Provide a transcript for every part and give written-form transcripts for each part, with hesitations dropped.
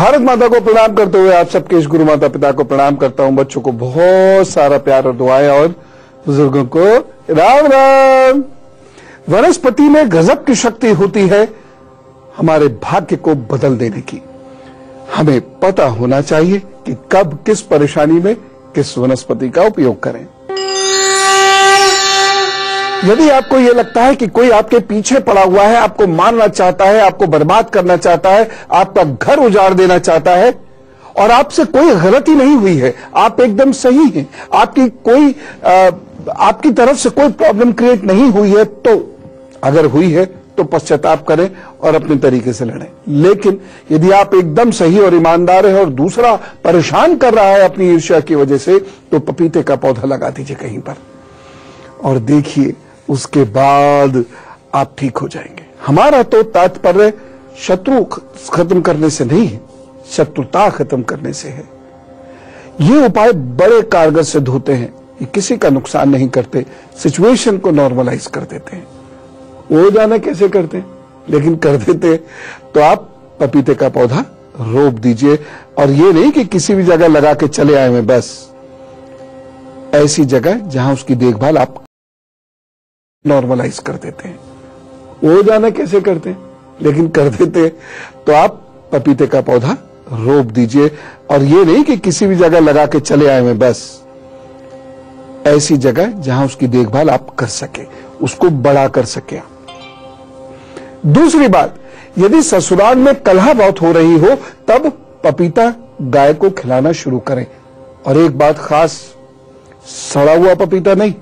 भारत माता को प्रणाम करते हुए आप सबके इस गुरु माता पिता को प्रणाम करता हूं। बच्चों को बहुत सारा प्यार और दुआएं और बुजुर्गों को राम राम। वनस्पति में गजब की शक्ति होती है हमारे भाग्य को बदल देने की। हमें पता होना चाहिए कि कब किस परेशानी में किस वनस्पति का उपयोग करें। यदि आपको यह लगता है कि कोई आपके पीछे पड़ा हुआ है, आपको मारना चाहता है, आपको बर्बाद करना चाहता है, आपका घर उजाड़ देना चाहता है और आपसे कोई गलती नहीं हुई है, आप एकदम सही हैं, आपकी तरफ से कोई प्रॉब्लम क्रिएट नहीं हुई है, तो अगर हुई है तो पश्चाताप करें और अपने तरीके से लड़ें। लेकिन यदि आप एकदम सही और ईमानदार हैं और दूसरा परेशान कर रहा है अपनी ईर्ष्या की वजह से, तो पपीते का पौधा लगा दीजिए कहीं पर और देखिए उसके बाद आप ठीक हो जाएंगे। हमारा तो तात्पर्य शत्रु खत्म करने से नहीं है, शत्रुता खत्म करने से है। ये उपाय बड़े कारगर सिद्ध होते हैं, ये किसी का नुकसान नहीं करते, सिचुएशन को नॉर्मलाइज कर देते हैं। वो जाने कैसे करते हैं, लेकिन कर देते। तो आप पपीते का पौधा रोप दीजिए और ये नहीं कि किसी भी जगह लगा के चले आए हैं, बस ऐसी जगह जहां उसकी देखभाल आप नॉर्मलाइज कर देते हैं। वो जाने कैसे करते हैं, लेकिन कर देते। तो आप पपीते का पौधा रोप दीजिए और ये नहीं कि किसी भी जगह लगा के चले आए हैं, बस ऐसी जगह जहां उसकी देखभाल आप कर सके, उसको बड़ा कर सके। दूसरी बात, यदि ससुराल में कलह बहुत हो रही हो, तब पपीता गाय को खिलाना शुरू करें। और एक बात खास, सड़ा हुआ पपीता नहीं,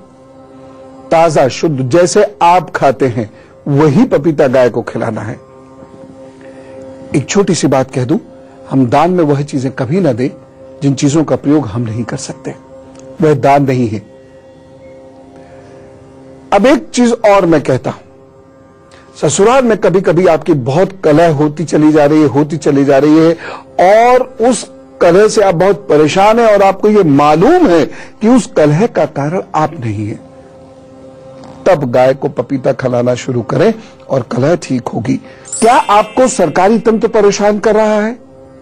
ताजा शुद्ध जैसे आप खाते हैं वही पपीता गाय को खिलाना है। एक छोटी सी बात कह दूं, हम दान में वह चीजें कभी ना दें जिन चीजों का प्रयोग हम नहीं कर सकते, वह दान नहीं है। अब एक चीज और मैं कहता हूं, ससुराल में कभी कभी आपकी बहुत कलह होती चली जा रही है और उस कलह से आप बहुत परेशान हैं और आपको यह मालूम है कि उस कलह का कारण आप नहीं है, तब गाय को पपीता खिलाना शुरू करें और कलह ठीक होगी। क्या आपको सरकारी तंत्र परेशान कर रहा है,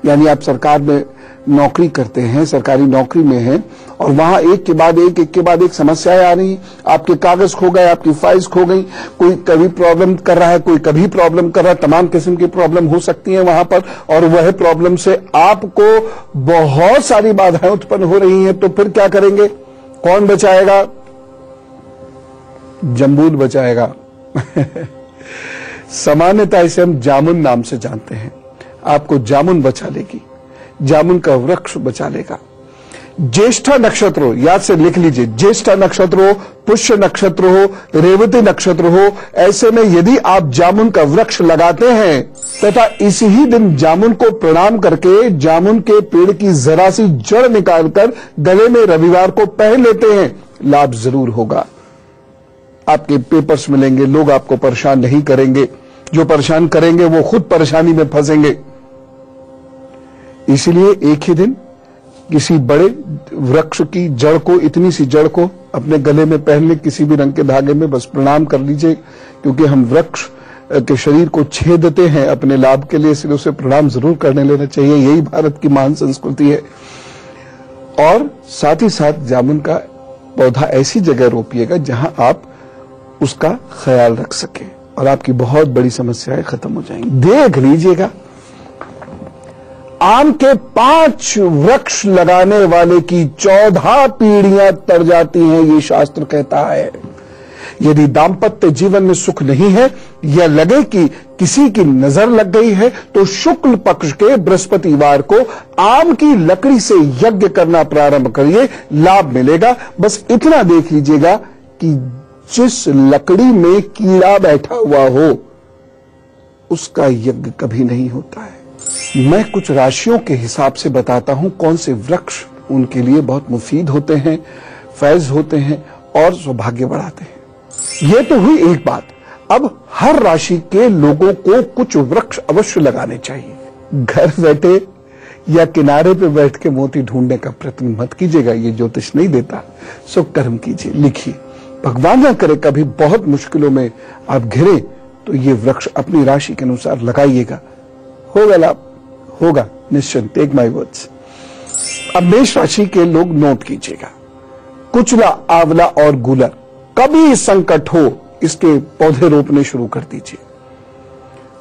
यानी आप सरकार में नौकरी करते हैं, सरकारी नौकरी में हैं और वहां एक के बाद एक समस्याएं आ रही, आपके कागज खो गए, आपकी फाइल्स खो गई, कोई कभी प्रॉब्लम कर रहा है, कोई कभी प्रॉब्लम कर रहा है, तमाम किस्म की प्रॉब्लम हो सकती है वहां पर और वह प्रॉब्लम से आपको बहुत सारी बाधाएं उत्पन्न हो रही हैं, तो फिर क्या करेंगे? कौन बचाएगा? जम्बूल बचाएगा। सामान्यतः इसे हम जामुन नाम से जानते हैं। आपको जामुन बचा लेगी, जामुन का वृक्ष बचा लेगा। ज्येष्ठा नक्षत्र हो, याद से लिख लीजिए, ज्येष्ठा नक्षत्र हो, पुष्य नक्षत्र हो, रेवती नक्षत्र हो, ऐसे में यदि आप जामुन का वृक्ष लगाते हैं तथा इसी ही दिन जामुन को प्रणाम करके जामुन के पेड़ की जरा सी जड़ निकालकर गले में रविवार को पहन लेते हैं, लाभ जरूर होगा। आपके पेपर्स मिलेंगे, लोग आपको परेशान नहीं करेंगे, जो परेशान करेंगे वो खुद परेशानी में फंसेंगे। इसलिए एक ही दिन किसी बड़े वृक्ष की जड़ को, इतनी सी जड़ को अपने गले में पहन ले, किसी भी रंग के धागे में, बस प्रणाम कर लीजिए। क्योंकि हम वृक्ष के शरीर को छेदते हैं अपने लाभ के लिए, इसलिए उसे प्रणाम जरूर करने लेना चाहिए। यही भारत की महान संस्कृति है। और साथ ही साथ जामुन का पौधा ऐसी जगह रोपिएगा जहां आप उसका ख्याल रख सके और आपकी बहुत बड़ी समस्याएं खत्म हो जाएंगी। देख लीजिएगा, आम के 5 वृक्ष लगाने वाले की 14 पीढ़ियां तर जाती हैं, ये शास्त्र कहता है। यदि दाम्पत्य जीवन में सुख नहीं है या लगे कि किसी की नजर लग गई है, तो शुक्ल पक्ष के बृहस्पतिवार को आम की लकड़ी से यज्ञ करना प्रारंभ करिए, लाभ मिलेगा। बस इतना देख लीजिएगा कि जिस लकड़ी में कीड़ा बैठा हुआ हो उसका यज्ञ कभी नहीं होता है। मैं कुछ राशियों के हिसाब से बताता हूं कौन से वृक्ष उनके लिए बहुत मुफीद होते हैं, फैज होते हैं और सौभाग्य बढ़ाते हैं। यह तो हुई एक बात। अब हर राशि के लोगों को कुछ वृक्ष अवश्य लगाने चाहिए। घर बैठे या किनारे पे बैठ के मोती ढूंढने का प्रयत्न मत कीजिएगा, ये ज्योतिष नहीं देता। सो कर्म कीजिए, लिखिए। भगवान ना करे कभी बहुत मुश्किलों में आप घिरे तो ये वृक्ष अपनी राशि के अनुसार लगाइएगा, होगा लाभ, होगा। निश्चिंत, टेक माय वर्ड्स। अब मेष राशि के लोग नोट कीजिएगा, कुचला, आंवला और गूलर, कभी संकट हो इसके पौधे रोपने शुरू कर दीजिए,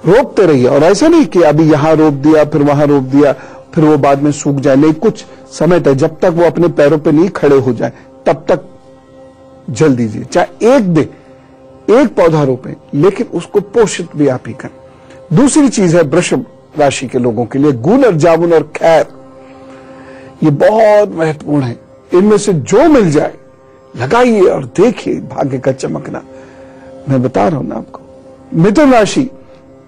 रोपते रहिए। और ऐसा नहीं कि अभी यहां रोप दिया फिर वहां रोप दिया फिर वो बाद में सूख जाए, नहीं, कुछ समय तक, जब तक वो अपने पैरों पे नहीं खड़े हो जाए तब तक जल दीजिए। चाहे एक दे, एक पौधा रोपें, लेकिन उसको पोषित भी आप ही करें। दूसरी चीज है वृषभ राशि के लोगों के लिए गूलर, जामुन और खैर, ये बहुत महत्वपूर्ण है। इनमें से जो मिल जाए लगाइए और देखिए भाग्य का चमकना, मैं बता रहा हूं ना आपको। मिथुन राशि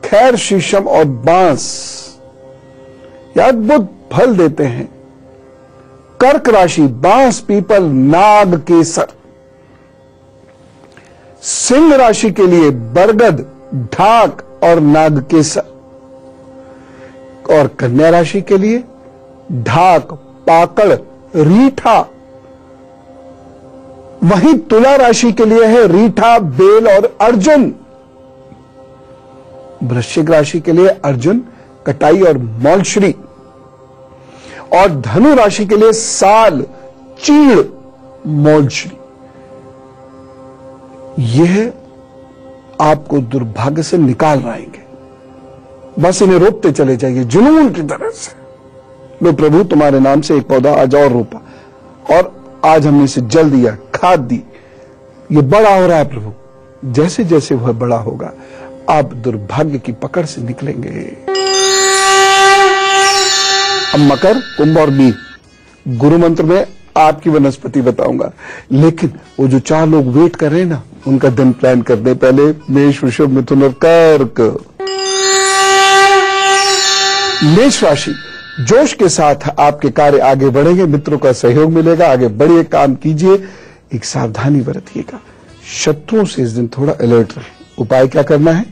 खैर, शीशम और बांस ये अद्भुत फल देते हैं। कर्क राशि बांस, पीपल, नाग, केसर। सिंह राशि के लिए बरगद, ढाक और नाग केसर। और कन्या राशि के लिए ढाक, पाकड़, रीठा। वहीं तुला राशि के लिए है रीठा, बेल और अर्जुन। वृश्चिक राशि के लिए अर्जुन, कटाई और मौलश्री। और धनु राशि के लिए साल, चीड़, मौलश्री। यह आपको दुर्भाग्य से निकाल लाएंगे, बस इन्हें रोपते चले जाइए जुनून की तरह से। लो प्रभु तुम्हारे नाम से एक पौधा आज और रोपा, और आज हमने इसे जल दिया, खाद दी, ये बड़ा हो रहा है प्रभु। जैसे जैसे वह बड़ा होगा आप दुर्भाग्य की पकड़ से निकलेंगे। अब मकर, कुंभ और मीन, गुरु मंत्र में आपकी वनस्पति बताऊंगा, लेकिन वो जो 4 लोग वेट कर रहे हैं ना, उनका दिन प्लान करने पहले मेष, वृषभ, मिथुन और कर्क। मेष राशि, जोश के साथ आपके कार्य आगे बढ़ेंगे, मित्रों का सहयोग मिलेगा, आगे बढ़िए, काम कीजिए, एक सावधानी बरतिएगा। शत्रुओं से इस दिन थोड़ा अलर्ट रहे। उपाय क्या करना है?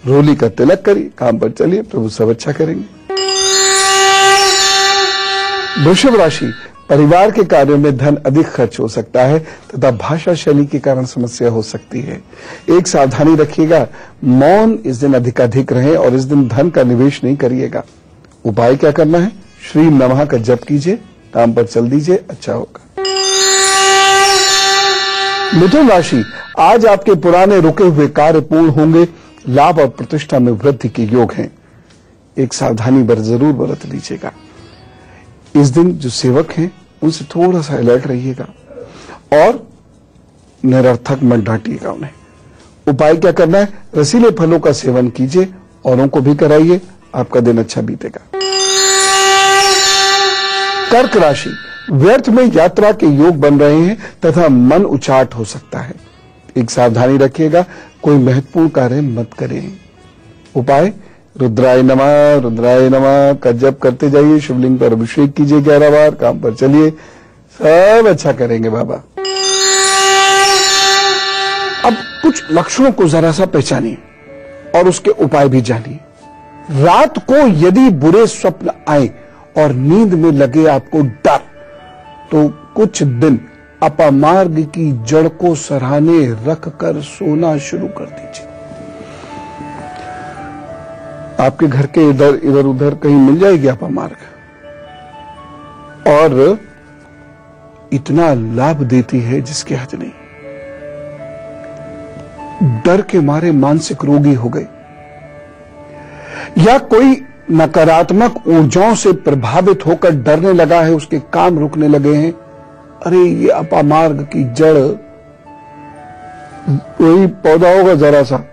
रोली का तिलक करिए, काम पर चलिए, प्रभु सब अच्छा करेंगे। वृषभ राशि, परिवार के कार्यों में धन अधिक खर्च हो सकता है तथा भाषा शैली के कारण समस्या हो सकती है। एक सावधानी रखिएगा, मौन इस दिन अधिकाधिक रहे और इस दिन धन का निवेश नहीं करिएगा। उपाय क्या करना है? श्री नमः का जप कीजिए, काम पर चल दीजिए, अच्छा होगा। मिथुन राशि, आज आपके पुराने रुके हुए कार्य पूर्ण होंगे, लाभ और प्रतिष्ठा में वृद्धि के योग हैं। एक सावधानी जरूर बरत लीजिएगा। इस दिन जो सेवक हैं उनसे थोड़ा सा अलर्ट रहिएगा और निरर्थक मत डांटिएगा उन्हें। उपाय क्या करना है? रसीले फलों का सेवन कीजिए, औरों को भी कराइए, आपका दिन अच्छा बीतेगा। कर्क राशि, व्यर्थ में यात्रा के योग बन रहे हैं तथा मन उचाट हो सकता है। एक सावधानी रखिएगा, कोई महत्वपूर्ण कार्य मत करें। उपाय रुद्राय नमः का जप करते जाइए, शिवलिंग पर अभिषेक कीजिए 11 बार, काम पर चलिए, सब अच्छा करेंगे बाबा। अब कुछ लक्षणों को जरा सा पहचानिए और उसके उपाय भी जानिए। रात को यदि बुरे स्वप्न आए और नींद में लगे आपको डर, तो कुछ दिन अपामार्ग की जड़ को सराहने रखकर सोना शुरू कर दीजिए। आपके घर के इधर उधर कहीं मिल जाएगी अपामार्ग, और इतना लाभ देती है जिसकी हद नहीं। डर के मारे मानसिक रोगी हो गए या कोई नकारात्मक ऊर्जाओं से प्रभावित होकर डरने लगा है, उसके काम रुकने लगे हैं, अरे ये अपामार्ग की जड़ वही पौधा होगा जरा सा,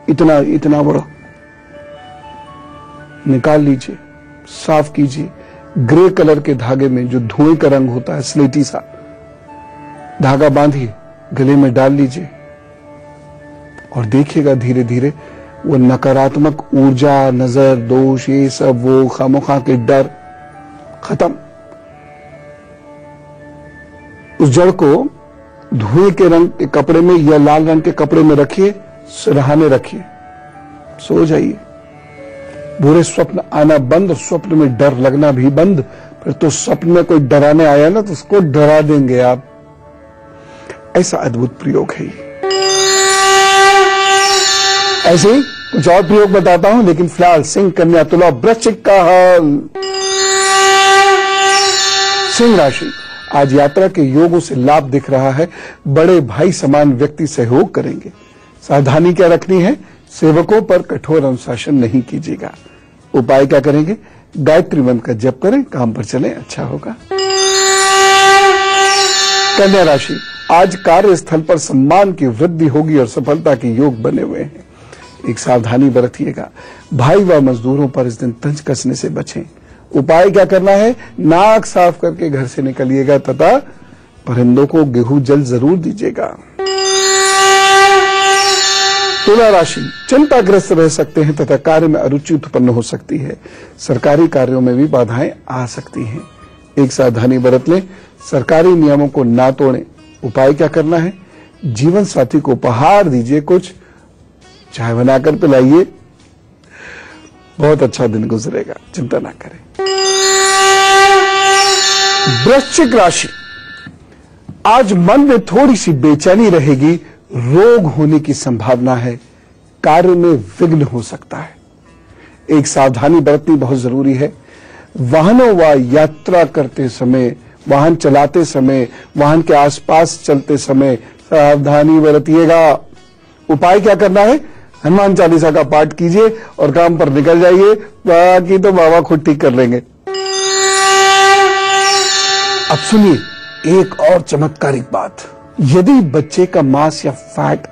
इतना बड़ा, निकाल लीजिए, साफ कीजिए। ग्रे कलर के धागे में जो धुएं का रंग होता है, स्लेटी सा धागा बांधिए, गले में डाल लीजिए और देखिएगा धीरे धीरे वो नकारात्मक ऊर्जा, नजर, दोष, ये सब, वो खामोखा के डर खत्म। उस जड़ को धुएं के रंग के कपड़े में या लाल रंग के कपड़े में रखिए, सिरहाने रखिए, सो जाइए। बुरे स्वप्न आना बंद, स्वप्न में डर लगना भी बंद। फिर तो स्वप्न में कोई डराने आया ना तो उसको डरा देंगे आप। ऐसा अद्भुत प्रयोग है ये। ऐसे ही कुछ और प्रयोग बताता हूं, लेकिन फिलहाल सिंह, कन्या, तुला, वृश्चिक का हाल। सिंह राशि, आज यात्रा के योगों से लाभ दिख रहा है। बड़े भाई समान व्यक्ति सहयोग करेंगे। सावधानी क्या रखनी है, सेवकों पर कठोर अनुशासन नहीं कीजिएगा। उपाय क्या करेंगे, गायत्री मंत्र का जप करें, काम पर चलें, अच्छा होगा। कन्या राशि, आज कार्यस्थल पर सम्मान की वृद्धि होगी और सफलता के योग बने हुए हैं। एक सावधानी बरतिएगा। भाई व मजदूरों पर इस दिन तंज कसने से बचें। उपाय क्या करना है, नाक साफ करके घर से निकलिएगा तथा परिंदों को गेहूं जल जरूर दीजिएगा। तुला राशि, चिंताग्रस्त रह सकते हैं तथा कार्य में अरुचि उत्पन्न हो सकती है। सरकारी कार्यों में भी बाधाएं आ सकती हैं। एक सावधानी बरत लें, सरकारी नियमों को ना तोड़ें। उपाय क्या करना है, जीवन साथी को उपहार दीजिए, कुछ चाय बनाकर पिलाइए, बहुत अच्छा दिन गुजरेगा, चिंता ना करें। वृश्चिक राशि, आज मन में थोड़ी सी बेचैनी रहेगी। रोग होने की संभावना है। कार्य में विघ्न हो सकता है। एक सावधानी बरतनी बहुत जरूरी है। वाहनों व यात्रा करते समय, वाहन चलाते समय, वाहन के आसपास चलते समय सावधानी बरतिएगा। उपाय क्या करना है, हनुमान चालीसा का पाठ कीजिए और काम पर निकल जाइए, बाकी तो बाबा खुद ठीक कर लेंगे। अब सुनिए एक और चमत्कारिक बात, यदि बच्चे का मांस या फैट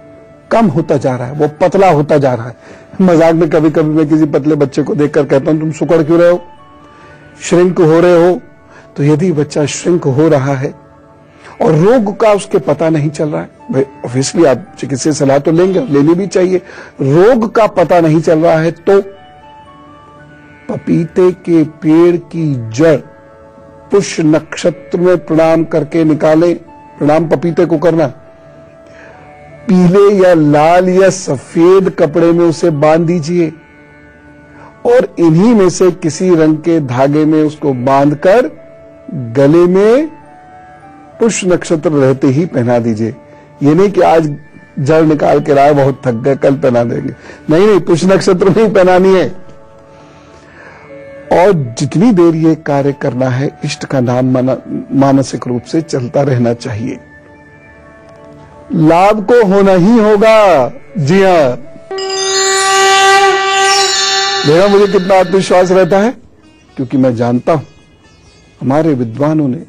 कम होता जा रहा है, वो पतला होता जा रहा है, मजाक में कभी कभी मैं किसी पतले बच्चे को देखकर कहता हूं तुम सुकड़ क्यों रहे हो, श्रिंक हो रहे हो, तो यदि बच्चा श्रिंक हो रहा है और रोग का उसके पता नहीं चल रहा है, भाई ऑब्वियसली आप चिकित्सीय सलाह तो लेंगे, लेनी भी चाहिए, रोग का पता नहीं चल रहा है तो पपीते के पेड़ की जड़ पुष्य नक्षत्र में प्रणाम करके निकालें। प्रणाम पपीते को करना, पीले या लाल या सफेद कपड़े में उसे बांध दीजिए और इन्हीं में से किसी रंग के धागे में उसको बांधकर गले में पुष्य नक्षत्र रहते ही पहना दीजिए। ये नहीं कि आज जड़ निकाल के लाए, बहुत थक गए, कल पहना देंगे, नहीं, पुष्य नक्षत्र में ही पहनानी है। और जितनी देर ये कार्य करना है, इष्ट का नाम मानसिक रूप से चलता रहना चाहिए। लाभ को होना ही होगा। जी हां, देखा मुझे कितना आत्मविश्वास रहता है, क्योंकि मैं जानता हूं हमारे विद्वानों ने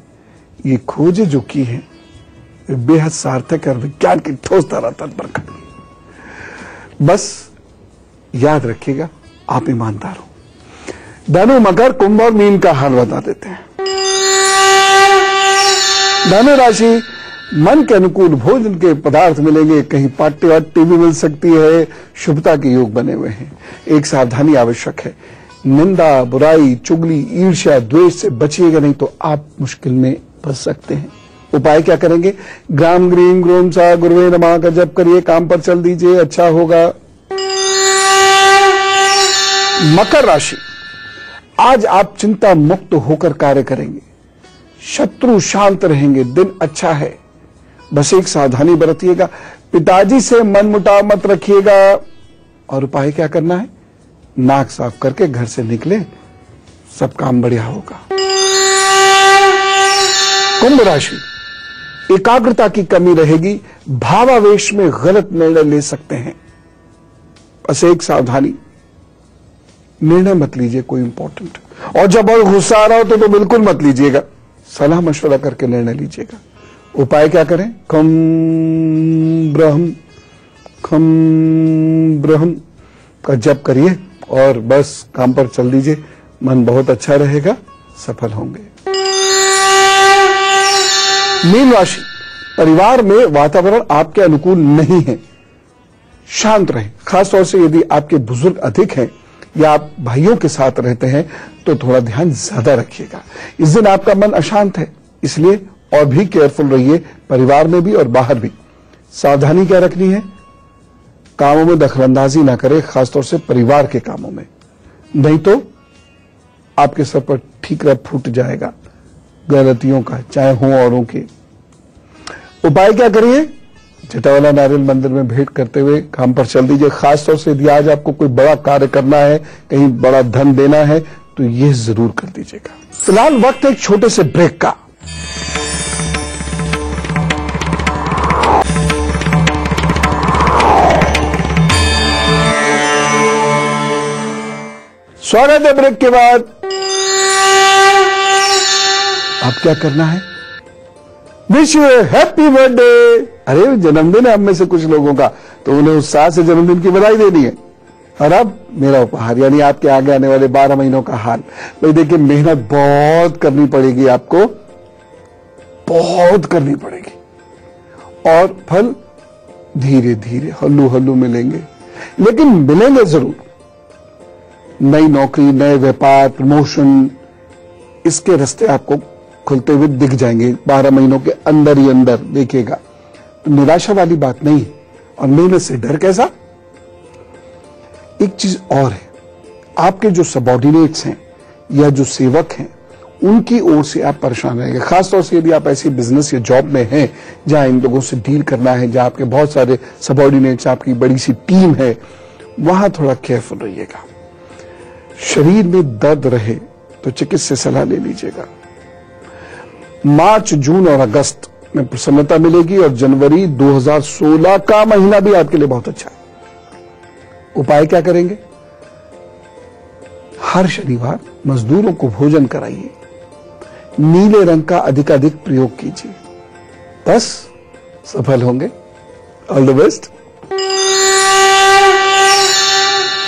ये खोजें जो की हैं बेहद सार्थक और विज्ञान की ठोस धरातल पर खड़ी। बस याद रखिएगा, आप ईमानदार हो। धनु, मकर, कुंभ और मीन का हाल बता देते हैं। धनु राशि, मन के अनुकूल भोजन के पदार्थ मिलेंगे, कहीं पार्टी वार्टी भी मिल सकती है, शुभता के योग बने हुए हैं। एक सावधानी आवश्यक है, निंदा, बुराई, चुगली, ईर्ष्या, द्वेष से बचिएगा, नहीं तो आप मुश्किल में फंस सकते हैं। उपाय क्या करेंगे, ग्राम ग्रीम ग्रोम सा गुरुवे नमः का जप करिए, काम पर चल दीजिए, अच्छा होगा। मकर राशि, आज आप चिंता मुक्त होकर कार्य करेंगे, शत्रु शांत रहेंगे, दिन अच्छा है। बस एक सावधानी बरतिएगा, पिताजी से मनमुटाव मत रखिएगा। और उपाय क्या करना है, नाक साफ करके घर से निकले, सब काम बढ़िया होगा। कुंभ राशि, एकाग्रता की कमी रहेगी, भावावेश में गलत निर्णय ले सकते हैं। बस एक सावधानी, निर्णय मत लीजिए कोई इंपॉर्टेंट, और जब और गुस्सा आ रहा हो तो बिल्कुल मत लीजिएगा, सलाह मशवरा करके निर्णय लीजिएगा। उपाय क्या करें, खम ब्रह्म का जप करिए और बस काम पर चल दीजिए, मन बहुत अच्छा रहेगा, सफल होंगे। मीन राशि, परिवार में वातावरण आपके अनुकूल नहीं है, शांत रहे। खासतौर से यदि आपके बुजुर्ग अधिक हैं या आप भाइयों के साथ रहते हैं तो थोड़ा ध्यान ज्यादा रखिएगा। इस दिन आपका मन अशांत है, इसलिए और भी केयरफुल रहिए, परिवार में भी और बाहर भी। सावधानी क्या रखनी है, कामों में दखलंदाजी ना करें, खासतौर से परिवार के कामों में, नहीं तो आपके सर पर ठीकरा फूट जाएगा गलतियों का, चाहे हों औरों के। उपाय क्या करिए, जटावाला नारियल मंदिर में भेंट करते हुए काम पर चल दीजिए। खासतौर से यदि आज आपको कोई बड़ा कार्य करना है, कहीं बड़ा धन देना है, तो यह जरूर कर दीजिएगा। फिलहाल वक्त एक छोटे से ब्रेक का, स्वागत है ब्रेक के बाद। अब क्या करना है? Wish you happy birthday. अरे जन्मदिन है हम में से कुछ लोगों का, तो उन्हें उत्साह से जन्मदिन की बधाई देनी है। और अब मेरा उपहार, यानी आपके आगे आने वाले 12 महीनों का हाल। भाई देखिए, मेहनत बहुत करनी पड़ेगी आपको, बहुत करनी पड़ेगी, और फल धीरे धीरे हल्लू हल्लू मिलेंगे, लेकिन मिलेंगे जरूर। नई नौकरी, नए व्यापार, प्रमोशन, इसके रास्ते आपको खुलते हुए दिख जाएंगे 12 महीनों के अंदर ही अंदर, देखिएगा। तो निराशा वाली बात नहीं। और मेहनत से डर कैसा? एक चीज और है, आपके जो सबॉर्डिनेट्स हैं या जो सेवक हैं, उनकी ओर से आप परेशान रहेंगे। खासतौर से यदि आप ऐसी बिजनेस या जॉब में हैं जहां इन लोगों से डील करना है, जहां आपके बहुत सारे सबॉर्डिनेट्स, आपकी बड़ी सी टीम है, वहां थोड़ा केयरफुल रहिएगा। शरीर में दर्द रहे तो चिकित्सक से सलाह ले लीजिएगा। मार्च, जून और अगस्त में प्रसन्नता मिलेगी, और जनवरी 2016 का महीना भी आपके लिए बहुत अच्छा है। उपाय क्या करेंगे? हर शनिवार मजदूरों को भोजन कराइए, नीले रंग का अधिकाधिक प्रयोग कीजिए, बस सफल होंगे। All the best.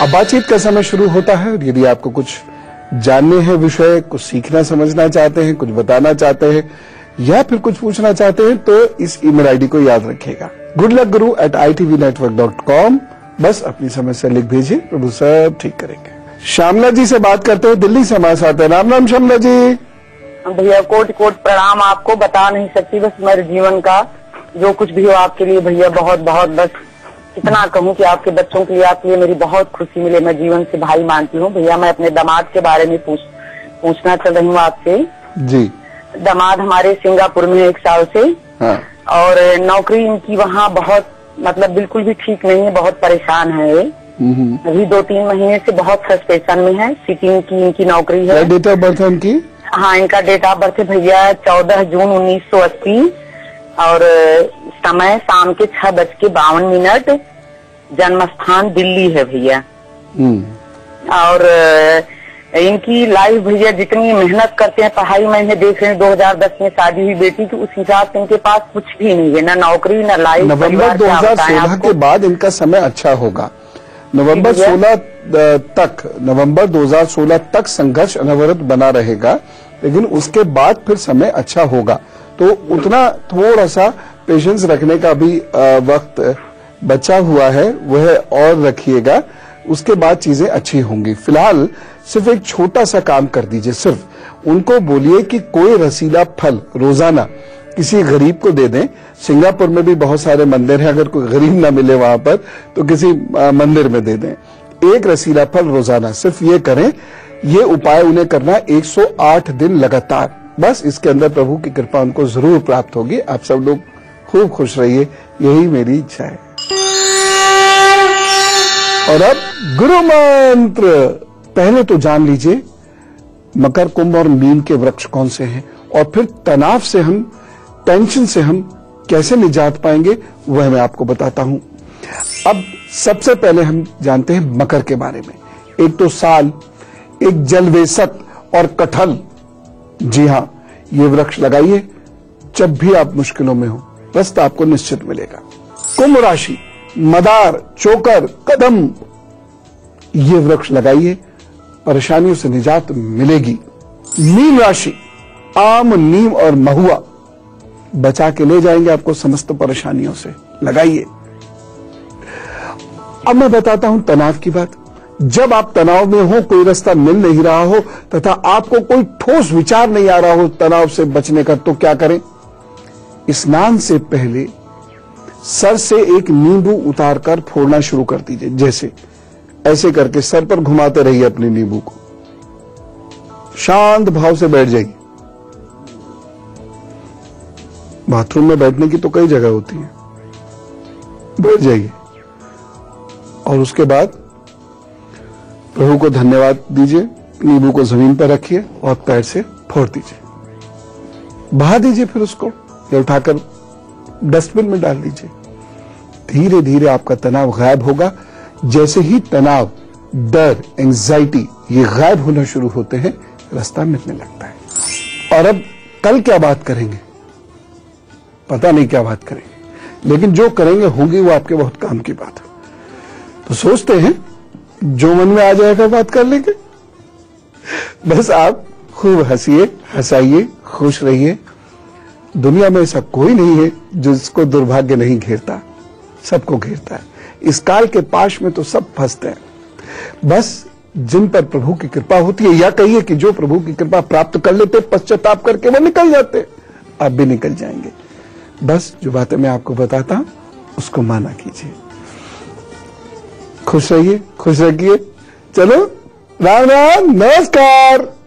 अब बातचीत का समय शुरू होता है, और यदि आपको कुछ जानने हैं विषय, कुछ सीखना समझना चाहते हैं, कुछ बताना चाहते हैं, या फिर कुछ पूछना चाहते हैं, तो इस ईमेल आईडी को याद रखिएगा, goodluckguru@itvnetwork.com। बस अपनी समस्या लिख भेजिए, प्रभु सब ठीक करेंगे। श्यामला जी से बात करते हैं, दिल्ली से हमारे साथ है। राम राम श्यामला जी। भैया कोट कोट प्रणाम। आपको बता नहीं सकती, बस मेरे जीवन का जो कुछ भी हो आपके लिए भैया, बहुत बहुत, बस इतना कहूँ कि आपके बच्चों के लिए, आपके लिए मेरी बहुत खुशी मिले। मैं जीवन से भाई मानती हूँ भैया। मैं अपने दामाद के बारे में पूछना चल रही हूँ आपसे जी। दामाद हमारे सिंगापुर में 1 साल से, हाँ। और नौकरी इनकी वहाँ बहुत, मतलब बिल्कुल भी ठीक नहीं है, बहुत परेशान है। अभी 2-3 महीने से बहुत फ्रस्ट्रेशन में है। सिटिंग की इनकी नौकरी है। डेट ऑफ बर्थ है उनकी? हाँ, इनका डेट ऑफ बर्थ है भैया 14 जून 1980, और समय शाम के 6:52। जन्म स्थान दिल्ली है भैया। और इनकी लाइफ भैया, जितनी मेहनत करते हैं पढ़ाई में, इन्हें देख रहे हैं 2010 में शादी हुई बेटी की, उस हिसाब से इनके पास कुछ भी नहीं है, ना नौकरी ना लाइफ। नवंबर 2016 के बाद इनका समय अच्छा होगा। नवंबर 2016 तक संघर्ष अनवरत बना रहेगा, लेकिन उसके बाद फिर समय अच्छा होगा। तो उतना थोड़ा सा पेशेंस रखने का भी वक्त बचा हुआ है, वह और रखिएगा। उसके बाद चीजें अच्छी होंगी। फिलहाल सिर्फ एक छोटा सा काम कर दीजिए, सिर्फ उनको बोलिए कि कोई रसीला फल रोजाना किसी गरीब को दे दें। सिंगापुर में भी बहुत सारे मंदिर हैं, अगर कोई गरीब ना मिले वहां पर तो किसी मंदिर में दे दें। एक रसीला फल रोजाना, सिर्फ ये करें। ये उपाय उन्हें करना 108 दिन लगातार। बस इसके अंदर प्रभु की कृपा उनको जरूर प्राप्त होगी। आप सब लोग खूब खुश रहिए, यही मेरी इच्छा है। और अब गुरु मंत्र। पहले तो जान लीजिए मकर, कुंभ और मीन के वृक्ष कौन से हैं, और फिर तनाव से हम, टेंशन से हम कैसे निजात पाएंगे, वह मैं आपको बताता हूं। अब सबसे पहले हम जानते हैं मकर के बारे में। एक तो साल, एक जलवेसत और कटहल। जी हां, ये वृक्ष लगाइए जब भी आप मुश्किलों में हो, रास्ता आपको निश्चित मिलेगा। कुंभ राशि, मदार, चोकर, कदम, ये वृक्ष लगाइए, परेशानियों से निजात मिलेगी। मीन राशि, आम, नीम और महुआ बचा के ले जाएंगे आपको समस्त परेशानियों से, लगाइए। अब मैं बताता हूं तनाव की बात। जब आप तनाव में हो, कोई रास्ता मिल नहीं रहा हो तथा आपको कोई ठोस विचार नहीं आ रहा हो तनाव से बचने का, तो क्या करें? स्नान से पहले सर से एक नींबू उतारकर फोड़ना शुरू कर दीजिए। जैसे ऐसे करके सर पर घुमाते रहिए अपने नींबू को, शांत भाव से बैठ जाइए। बाथरूम में बैठने की तो कई जगह होती है, बैठ जाइए और उसके बाद प्रभु को धन्यवाद दीजिए। नींबू को जमीन पर रखिए और पैर से फोड़ दीजिए। बहा दीजिए, फिर उसको या उठाकर डस्टबिन में डाल दीजिए। धीरे धीरे आपका तनाव गायब होगा। जैसे ही तनाव, डर, एंजाइटी ये गायब होना शुरू होते हैं, रास्ता मिलने लगता है। और अब कल क्या बात करेंगे, पता नहीं क्या बात करेंगे, लेकिन जो करेंगे होंगी वो आपके बहुत काम की बात है। तो सोचते हैं जो मन में आ जाएगा बात कर लेंगे। बस आप खूब हंसिए, हंसाइए, खुश रहिए। दुनिया में ऐसा कोई नहीं है जिसको दुर्भाग्य नहीं घेरता, सबको घेरता है। इस काल के पाश में तो सब फंसते हैं। बस जिन पर प्रभु की कृपा होती है, या कहिए कि जो प्रभु की कृपा प्राप्त कर लेते, पश्चाताप करके वो निकल जाते, आप भी निकल जाएंगे। बस जो बातें मैं आपको बताता हूं उसको माना कीजिए। खुश रहिए, खुश रखिए। चलो, राम राम, नमस्कार।